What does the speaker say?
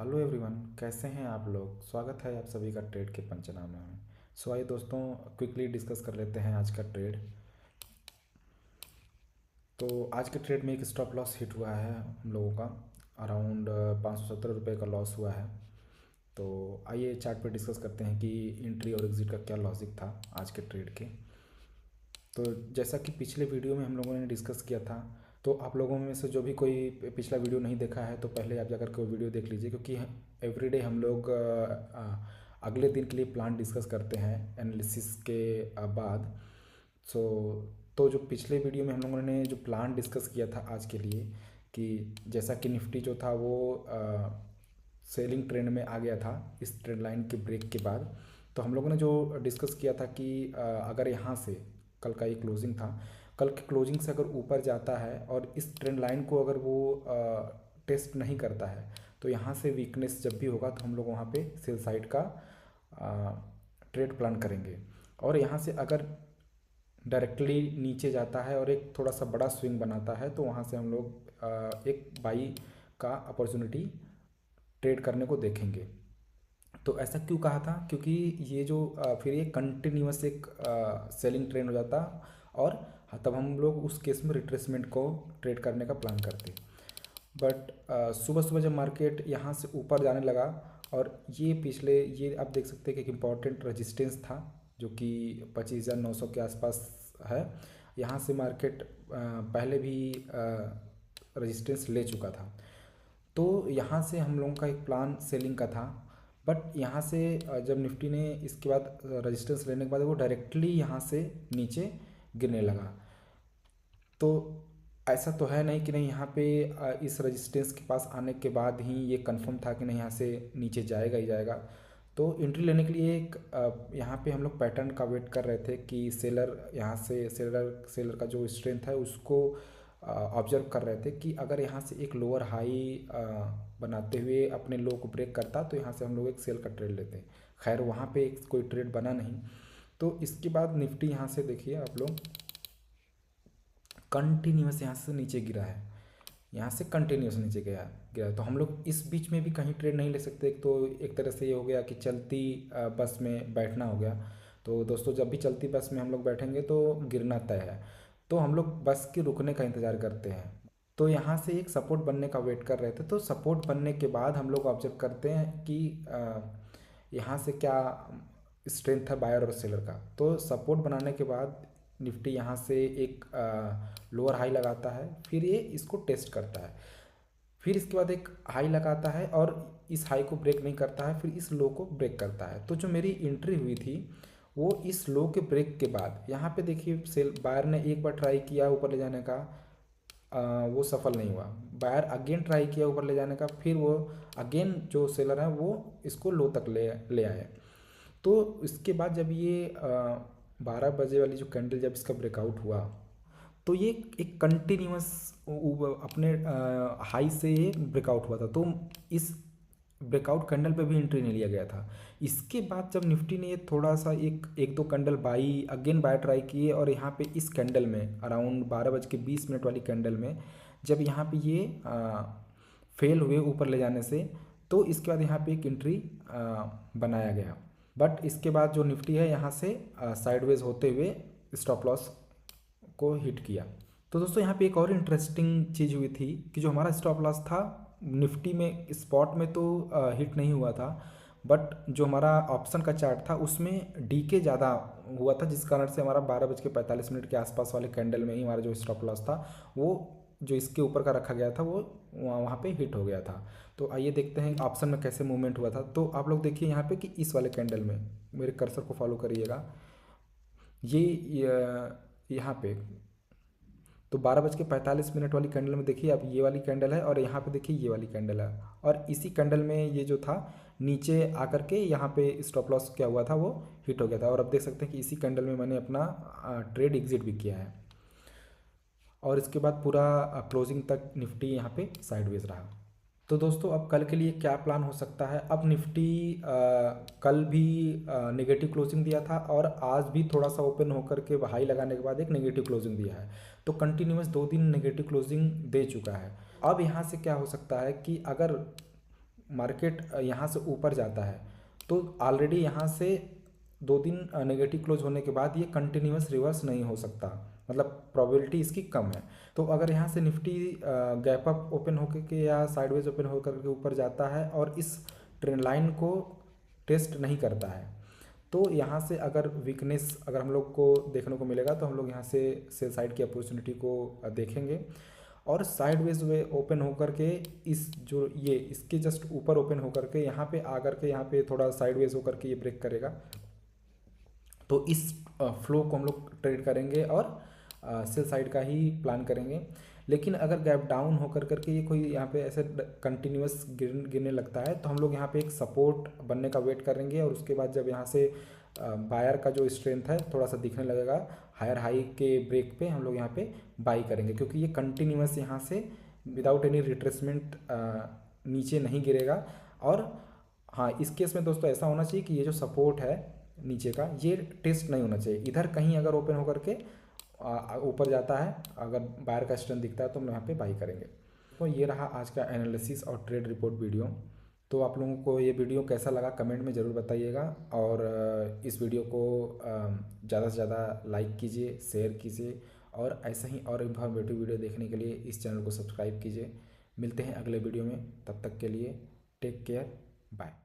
Hello everyone, कैसे हैं आप लोग। स्वागत है आप सभी का ट्रेड के पंचनामे में। आइए दोस्तों, क्विकली डिस्कस कर लेते हैं आज का ट्रेड। तो आज के ट्रेड में एक स्टॉप लॉस हिट हुआ है हम लोगों का। अराउंड 570 रुपये का लॉस हुआ है। तो आइए चार्ट पे डिस्कस करते हैं कि एंट्री और एग्ज़िट का क्या लॉजिक था आज के ट्रेड के। तो जैसा कि पिछले वीडियो में हम लोगों ने डिस्कस किया था, तो आप लोगों में से जो भी कोई पिछला वीडियो नहीं देखा है तो पहले आप जाकर के वो वीडियो देख लीजिए, क्योंकि एवरीडे हम लोग अगले दिन के लिए प्लान डिस्कस करते हैं एनालिसिस के बाद। सो तो जो पिछले वीडियो में हम लोगों ने जो प्लान डिस्कस किया था आज के लिए, कि जैसा कि निफ्टी जो था वो सेलिंग ट्रेंड में आ गया था इस ट्रेंड लाइन के ब्रेक के बाद। तो हम लोगों ने जो डिस्कस किया था कि अगर यहाँ से कल का ये क्लोजिंग था, कल के क्लोजिंग से अगर ऊपर जाता है और इस ट्रेंड लाइन को अगर वो टेस्ट नहीं करता है, तो यहाँ से वीकनेस जब भी होगा तो हम लोग वहाँ पे सेल साइड का ट्रेड प्लान करेंगे। और यहाँ से अगर डायरेक्टली नीचे जाता है और एक थोड़ा सा बड़ा स्विंग बनाता है, तो वहाँ से हम लोग एक बाई का अपॉर्चुनिटी ट्रेड करने को देखेंगे। तो ऐसा क्यों कहा था, क्योंकि ये जो फिर ये कंटिन्यूस एक सेलिंग ट्रेंड हो जाता और तब हम लोग उस केस में रिट्रेसमेंट को ट्रेड करने का प्लान करते। बट सुबह सुबह जब मार्केट यहाँ से ऊपर जाने लगा और ये आप देख सकते हैं कि एक इम्पॉर्टेंट रेजिस्टेंस था जो कि 25,900 के आसपास है। यहाँ से मार्केट पहले भी रेजिस्टेंस ले चुका था। तो यहाँ से हम लोगों का एक प्लान सेलिंग का था। बट यहाँ से जब निफ्टी ने इसके बाद रेजिस्टेंस लेने के बाद वो डायरेक्टली यहाँ से नीचे गिरने लगा। तो ऐसा तो है नहीं कि नहीं यहाँ पे इस रेजिस्टेंस के पास आने के बाद ही ये कंफर्म था कि नहीं यहाँ से नीचे जाएगा ही जाएगा। तो एंट्री लेने के लिए एक यहाँ पे हम लोग पैटर्न का वेट कर रहे थे कि सेलर यहाँ से सेलर का जो स्ट्रेंथ है उसको ऑब्जर्व कर रहे थे कि अगर यहाँ से एक लोअर हाई बनाते हुए अपने लो को ब्रेक करता तो यहाँ से हम लोग एक सेल का ट्रेड लेते। खैर वहाँ पे कोई ट्रेड बना नहीं। तो इसके बाद निफ्टी यहाँ से देखिए आप लोग, कंटिन्यूस यहाँ से नीचे गिरा है, यहाँ से कंटिन्यूस नीचे गिरा है। तो हम लोग इस बीच में भी कहीं ट्रेड नहीं ले सकते। तो एक तरह से ये हो गया कि चलती बस में बैठना हो गया। तो दोस्तों, जब भी चलती बस में हम लोग बैठेंगे तो गिरना तय है। तो हम लोग बस के रुकने का इंतज़ार करते हैं। तो यहाँ से एक सपोर्ट बनने का वेट कर रहे थे। तो सपोर्ट बनने के बाद हम लोग ऑब्जर्व करते हैं कि यहाँ से क्या स्ट्रेंथ है बायर और सेलर का। तो सपोर्ट बनाने के बाद निफ्टी यहाँ से एक लोअर हाई लगाता है, फिर ये इसको टेस्ट करता है, फिर इसके बाद एक हाई लगाता है और इस हाई को ब्रेक नहीं करता है, फिर इस लो को ब्रेक करता है। तो जो मेरी एंट्री हुई थी वो इस लो के ब्रेक के बाद, यहाँ पे देखिए सेल बायर ने एक बार ट्राई किया ऊपर ले जाने का, वो सफल नहीं हुआ। बायर अगेन ट्राई किया ऊपर ले जाने का, फिर वो अगेन जो सेलर है वो इसको लो तक ले ले आए। तो इसके बाद जब ये 12 बजे वाली जो कैंडल जब इसका ब्रेकआउट हुआ, तो ये एक कंटिन्यूस अपने हाई से ये ब्रेकआउट हुआ था। तो इस ब्रेकआउट कैंडल पे भी एंट्री नहीं लिया गया था। इसके बाद जब निफ्टी ने ये थोड़ा सा एक एक दो कैंडल बाय ट्राई किए और यहाँ पे इस कैंडल में अराउंड 12:20 वाली कैंडल में जब यहाँ पे ये फेल हुए ऊपर ले जाने से, तो इसके बाद यहाँ पे एक एंट्री बनाया गया। बट इसके बाद जो निफ्टी है यहाँ से साइडवेज होते हुए स्टॉप लॉस को हिट किया। तो दोस्तों, यहाँ पे एक और इंटरेस्टिंग चीज़ हुई थी कि जो हमारा स्टॉप लॉस था निफ्टी में स्पॉट में तो हिट नहीं हुआ था, बट जो हमारा ऑप्शन का चार्ट था उसमें डीके ज़्यादा हुआ था, जिस कारण से हमारा 12:45 के आसपास वाले कैंडल में ही हमारा जो स्टॉप लॉस था वो जो इसके ऊपर का रखा गया था वो वहाँ पे हिट हो गया था। तो आइए देखते हैं ऑप्शन में कैसे मूवमेंट हुआ था। तो आप लोग देखिए यहाँ पे कि इस वाले कैंडल में, मेरे कर्सर को फॉलो करिएगा, ये यहाँ पे तो 12:45 वाली कैंडल में देखिए आप, ये वाली कैंडल है और यहाँ पे देखिए ये वाली कैंडल है, और इसी कैंडल में ये जो था नीचे आकर के यहाँ पे स्टॉप लॉस क्या हुआ था वो हिट हो गया था। और अब देख सकते हैं कि इसी कैंडल में मैंने अपना ट्रेड एग्जिट भी किया है। और इसके बाद पूरा क्लोजिंग तक निफ्टी यहाँ पे साइडवेज रहा। तो दोस्तों, अब कल के लिए क्या प्लान हो सकता है। अब निफ्टी कल भी नेगेटिव क्लोजिंग दिया था और आज भी थोड़ा सा ओपन होकर के हाई लगाने के बाद एक नेगेटिव क्लोजिंग दिया है। तो कंटिन्यूस 2 दिन नेगेटिव क्लोजिंग दे चुका है। अब यहाँ से क्या हो सकता है कि अगर मार्केट यहाँ से ऊपर जाता है तो ऑलरेडी यहाँ से 2 दिन नेगेटिव क्लोज होने के बाद ये कंटिन्यूस रिवर्स नहीं हो सकता, मतलब प्रोबेबिलिटी इसकी कम है। तो अगर यहाँ से निफ्टी गैप अप ओपन होकर के या साइडवेज ओपन होकर के ऊपर जाता है और इस ट्रेंड लाइन को टेस्ट नहीं करता है तो यहाँ से अगर वीकनेस अगर हम लोग को देखने को मिलेगा तो हम लोग यहाँ से सेल साइड की अपॉर्चुनिटी को देखेंगे। और साइडवेज वे ओपन होकर के इस जो ये इसके जस्ट ऊपर ओपन होकर के यहाँ पे आकर के यहाँ पे थोड़ा साइडवेज होकर के ये ब्रेक करेगा तो इस फ्लो को हम लोग ट्रेड करेंगे और सेल साइड का ही प्लान करेंगे। लेकिन अगर गैप डाउन होकर करके ये कोई यहाँ पे ऐसे कंटिन्यूस गिरने लगता है तो हम लोग यहाँ पे एक सपोर्ट बनने का वेट करेंगे और उसके बाद जब यहाँ से बायर का जो स्ट्रेंथ है थोड़ा सा दिखने लगेगा हायर हाई के ब्रेक पे हम लोग यहाँ पे बाई करेंगे, क्योंकि ये कंटिन्यूस यहाँ से विदाउट एनी रिट्रेसमेंट नीचे नहीं गिरेगा। और हाँ, इस केस में दोस्तों ऐसा होना चाहिए कि ये जो सपोर्ट है नीचे का ये टेस्ट नहीं होना चाहिए, इधर कहीं अगर ओपन होकर के ऊपर जाता है अगर बायर का स्ट्रेंथ दिखता है तो हम यहाँ पे बाई करेंगे। तो ये रहा आज का एनालिसिस और ट्रेड रिपोर्ट वीडियो। तो आप लोगों को ये वीडियो कैसा लगा कमेंट में ज़रूर बताइएगा और इस वीडियो को ज़्यादा से ज़्यादा लाइक कीजिए, शेयर कीजिए और ऐसा ही और इन्फॉर्मेटिव वीडियो देखने के लिए इस चैनल को सब्सक्राइब कीजिए। मिलते हैं अगले वीडियो में, तब तक के लिए टेक केयर, बाय।